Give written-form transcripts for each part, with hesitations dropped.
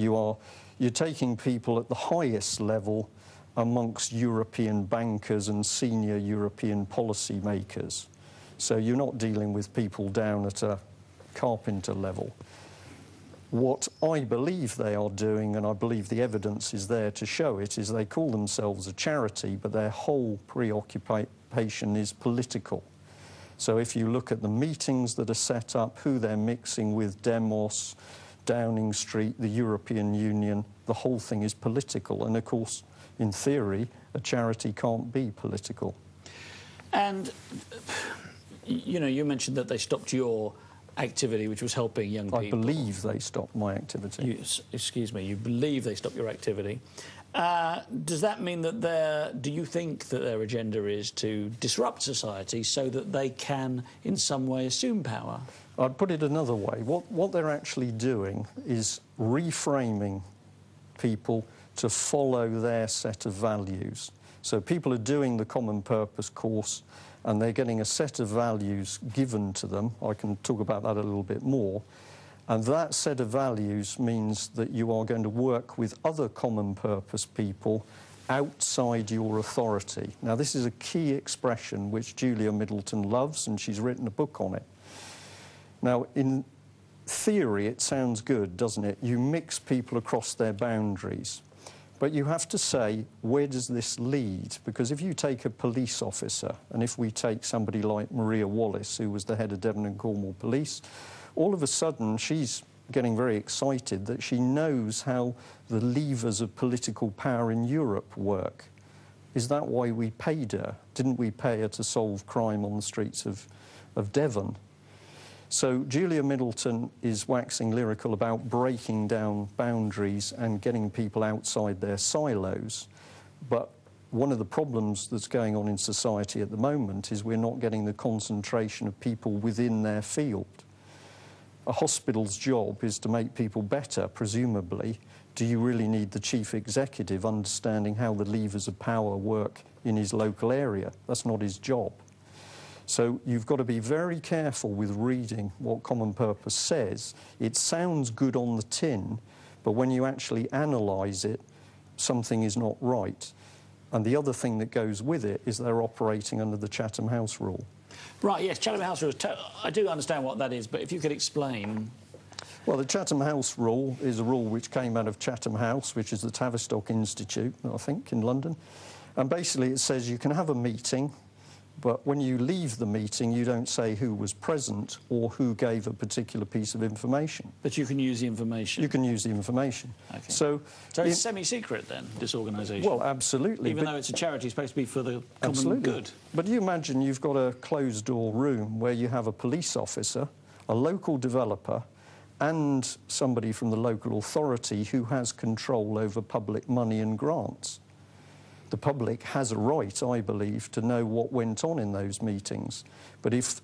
You're taking people at the highest level amongst European bankers and senior European policy makers. So you're not dealing with people down at a carpenter level. What I believe they are doing, and I believe the evidence is there to show it, is they call themselves a charity, but their whole preoccupation is political. So if you look at the meetings that are set up, who they're mixing with, Demos, Downing Street, the European Union, the whole thing is political. And of course, in theory, a charity can't be political. And, you know, you mentioned that they stopped your activity, which was helping young people. I believe they stopped my activity. Excuse me, you believe they stopped your activity. Does that mean that do you think that their agenda is to disrupt society so that they can, in some way, assume power? I'd put it another way. What they're actually doing is reframing people to follow their set of values. So people are doing the common purpose course and they're getting a set of values given to them. I can talk about that a little bit more. And that set of values means that you are going to work with other common purpose people outside your authority. Now, this is a key expression which Julia Middleton loves, and she's written a book on it. Now, in theory, it sounds good, doesn't it? You mix people across their boundaries. But you have to say, where does this lead? Because if you take a police officer, and if we take somebody like Maria Wallace, who was the head of Devon and Cornwall Police, all of a sudden she's getting very excited that she knows how the levers of political power in Europe work. Is that why we paid her? Didn't we pay her to solve crime on the streets of Devon? So Julia Middleton is waxing lyrical about breaking down boundaries and getting people outside their silos. But one of the problems that's going on in society at the moment is we're not getting the concentration of people within their field. A hospital's job is to make people better, presumably. Do you really need the chief executive understanding how the levers of power work in his local area? That's not his job. So you've got to be very careful with reading what common purpose says. It sounds good on the tin, but when you actually analyse it, something is not right. And the other thing that goes with it is they're operating under the Chatham House rule. Right, yes, Chatham House rule. I do understand what that is, but if you could explain. Well, the Chatham House rule is a rule which came out of Chatham House, which is the Tavistock Institute, I think, in London. And basically it says you can have a meeting, but when you leave the meeting, you don't say who was present or who gave a particular piece of information. But you can use the information? You can use the information. Okay. So it's semi-secret, then, this organisation? Well, absolutely. Even though it's a charity, it's supposed to be for the common good? But you imagine you've got a closed-door room where you have a police officer, a local developer, and somebody from the local authority who has control over public money and grants. The public has a right, I believe, to know what went on in those meetings. But if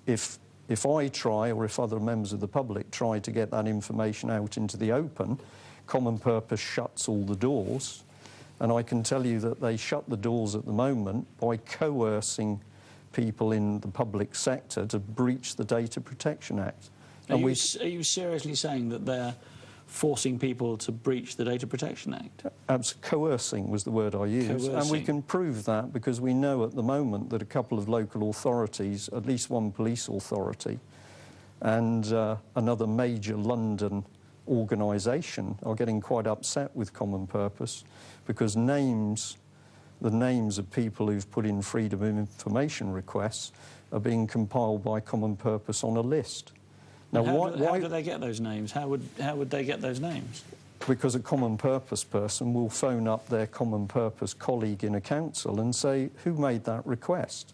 I try, or if other members of the public try to get that information out into the open, common purpose shuts all the doors. And I can tell you that they shut the doors at the moment by coercing people in the public sector to breach the Data Protection Act. Are you seriously saying that they're forcing people to breach the Data Protection Act? Coercing was the word I used. Coercing. And we can prove that because we know at the moment that a couple of local authorities, at least one police authority, and another major London organisation are getting quite upset with common purpose because the names of people who've put in freedom of information requests are being compiled by common purpose on a list. Now, how do they get those names? How would they get those names? Because a common purpose person will phone up their common purpose colleague in a council and say, who made that request?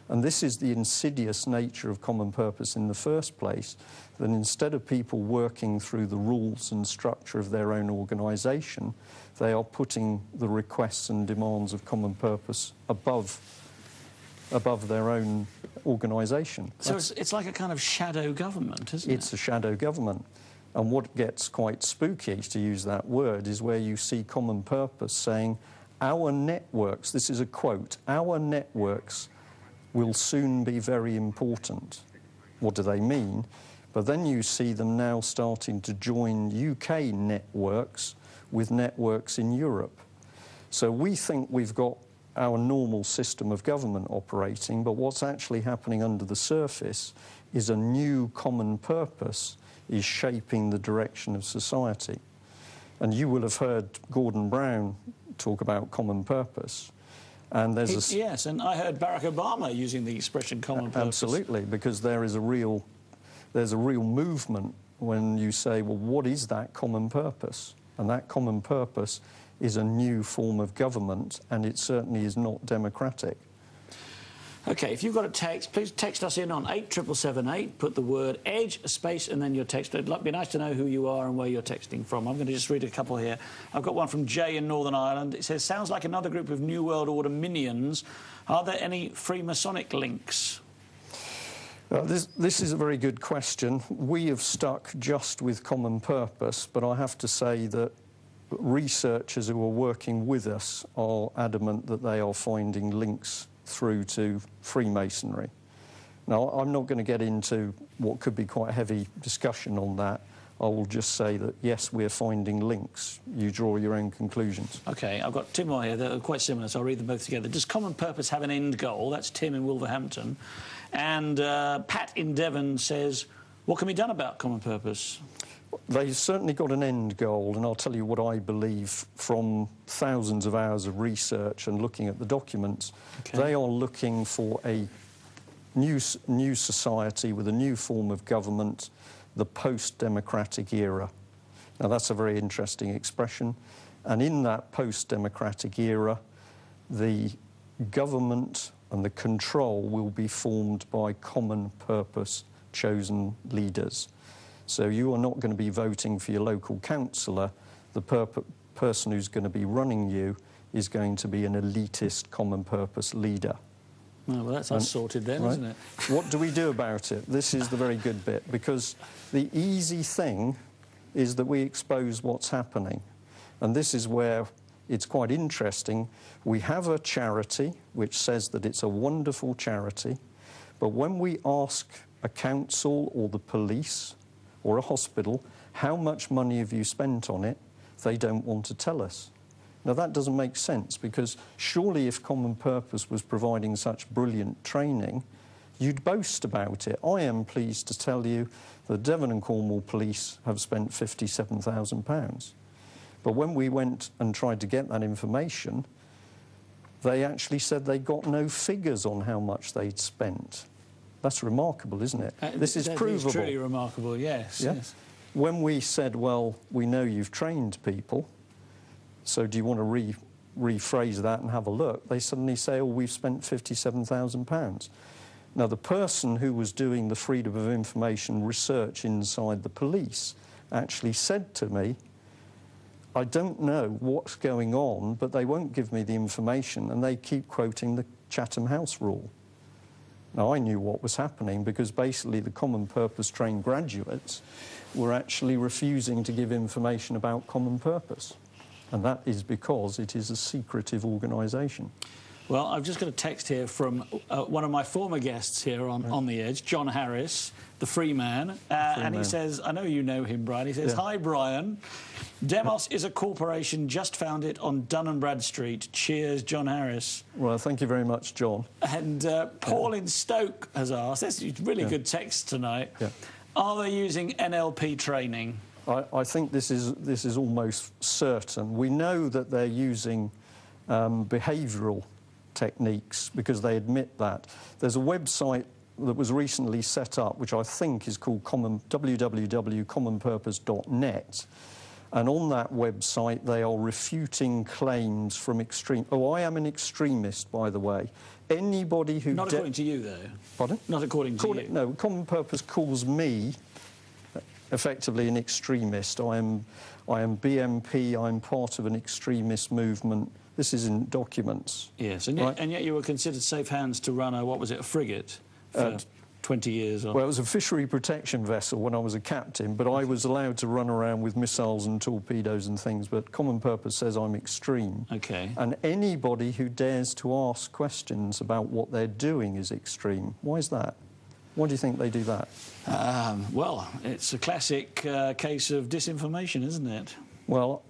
And this is the insidious nature of common purpose in the first place, that instead of people working through the rules and structure of their own organisation, they are putting the requests and demands of common purpose above their own organisation. So it's like a kind of shadow government, isn't it? It's a shadow government. And what gets quite spooky, to use that word, is where you see common purpose saying, our networks, this is a quote, our networks will soon be very important. What do they mean? But then you see them now starting to join UK networks with networks in Europe. So we think we've got our normal system of government operating, but what's actually happening under the surface is a new common purpose is shaping the direction of society. And you will have heard Gordon Brown talk about common purpose. And there's yes, and I heard Barack Obama using the expression common purpose. Absolutely, because there's a real movement when you say, well, what is that common purpose? And that common purpose is a new form of government, and it certainly is not democratic. OK, if you've got a text, please text us in on 87778, put the word EDGE, a space, and then your text. It'd be nice to know who you are and where you're texting from. I'm going to just read a couple here. I've got one from Jay in Northern Ireland. It says, sounds like another group of New World Order minions. Are there any Freemasonic links? This is a very good question. We have stuck just with common purpose, but I have to say that researchers who are working with us are adamant that they are finding links through to Freemasonry. Now, I'm not going to get into what could be quite a heavy discussion on that. I will just say that, yes, we're finding links. You draw your own conclusions. OK, I've got two more here that are quite similar, so I'll read them both together. Does common purpose have an end goal? That's Tim in Wolverhampton. And Pat in Devon says, what can be done about common purpose? They've certainly got an end goal, and I'll tell you what I believe from thousands of hours of research and looking at the documents. Okay. They are looking for a new society with a new form of government, the post-democratic era. Now, that's a very interesting expression. And in that post-democratic era, the government and the control will be formed by common purpose chosen leaders. So you are not going to be voting for your local councillor. The person who's going to be running you is going to be an elitist common purpose leader. Oh, well, that's us sorted then, right? Isn't it? What do we do about it? This is the very good bit, because the easy thing is that we expose what's happening. And this is where it's quite interesting. We have a charity which says that it's a wonderful charity, but when we ask a council or the police or a hospital, how much money have you spent on it, they don't want to tell us. Now, that doesn't make sense, because surely if Common Purpose was providing such brilliant training, you'd boast about it. I am pleased to tell you that Devon and Cornwall Police have spent £57,000. But when we went and tried to get that information, they actually said they got no figures on how much they'd spent. That's remarkable, isn't it? This is provable. It's truly remarkable, yes, yeah? Yes. When we said, well, we know you've trained people, so do you want to rephrase that and have a look? They suddenly say, oh, we've spent £57,000. Now, the person who was doing the freedom of information research inside the police actually said to me, I don't know what's going on, but they won't give me the information, and they keep quoting the Chatham House rule. Now, I knew what was happening, because basically the common purpose trained graduates were actually refusing to give information about common purpose. And that is because it is a secretive organisation. Well, I've just got a text here from one of my former guests here on The Edge, John Harris, the free man. And he says, I know you know him, Brian. He says, Hi, Brian. Demos is a corporation just founded on Dun & Bradstreet. Cheers, John Harris. Well, thank you very much, John. And Paul in Stoke has asked, that's a really good text tonight, are they using NLP training? I think this is almost certain. We know that they're using behavioural techniques, because they admit that. There's a website that was recently set up, which I think is called www.commonpurpose.net, and on that website they are refuting claims from extreme... Oh, I am an extremist, by the way. Anybody who... Not according to you, though. Pardon? Not according to you. No, Common Purpose calls me effectively an extremist. I am BMP, I'm part of an extremist movement. This is in documents. Yes, and yet you were considered safe hands to run a, what was it, a frigate for 20 years? Or... Well, it was a fishery protection vessel when I was a captain, but I was allowed to run around with missiles and torpedoes and things, but Common Purpose says I'm extreme. OK. And anybody who dares to ask questions about what they're doing is extreme. Why is that? Why do you think they do that? Well, it's a classic case of disinformation, isn't it? Well,